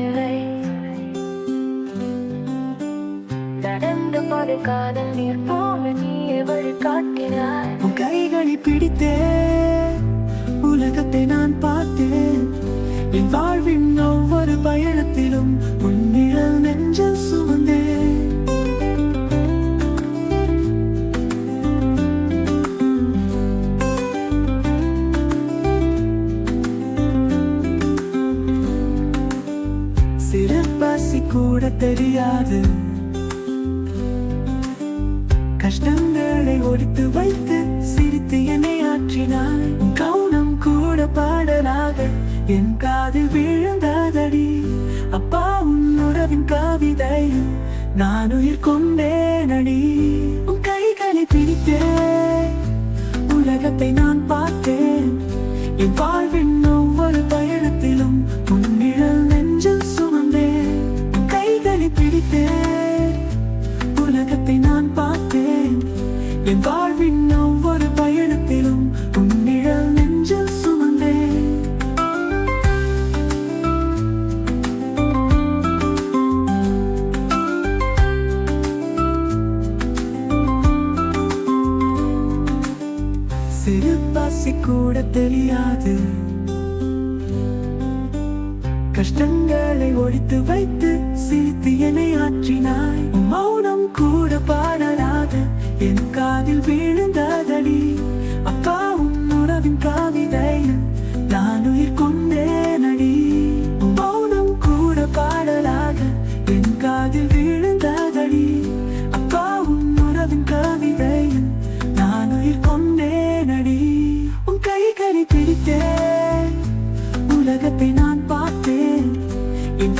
இல்லை. நடந்த பாதை காதல் நீர் போல நீயே வழிகாட்டினாய். உன் கைகளை பிடித்தே உலகத்தை நான் பார்த்தேன். என் வாழ்வின் ஒவ்வொரு பயணத்திலும் உன் நிழல் நெஞ்சில் சுமந்தேன். சிறு பசி கூட தெரியாது, கஷ்டங்களை ஒழித்து வைத்து சிரித்து என்னை ஆற்றினாய். கவுனம் கூட பாடலாக என் காதில் விழுந்ததடி. அப்பா உன் உறவின் கவிதை நான் உயிர் கொண்டேனடி. உன் கைகளை பிடித்தேன், உலகத்தை நான் பார்த்தேன். என் வாழ்வின் ஒவ்வொரு பயணத்திலும் உன் நிழல் நெஞ்சில் சுமந்தேன். உன் கைகளை பிடித்தேன், உலகத்தை நான் பார்த்தேன். என் வாழ்வின் ஒவ்வொரு பயணத்திலும் உன் நிழல் நெஞ்சில் சுமந்தேன். சிறு பசி கூட தெரியாது, கஷ்டங்களை ஒழித்து வைத்து சிரித்து என்னை ஆற்றினாய். மௌனம் கூட பாடலாக என் காதில் விழுந்ததடி. அப்பா உன் உறவின் கவிதை நான் உயிர் கொண்டேனடி. மௌனம் கூட பாடலாக என் காதில் விழுந்ததடி. அப்பா உன் உறவின் கவிதை நான் உயிர் கொண்டேனடி. உன் கைகளை பிடித்தேன், உலகத்தை நான் பார்த்தேன். என்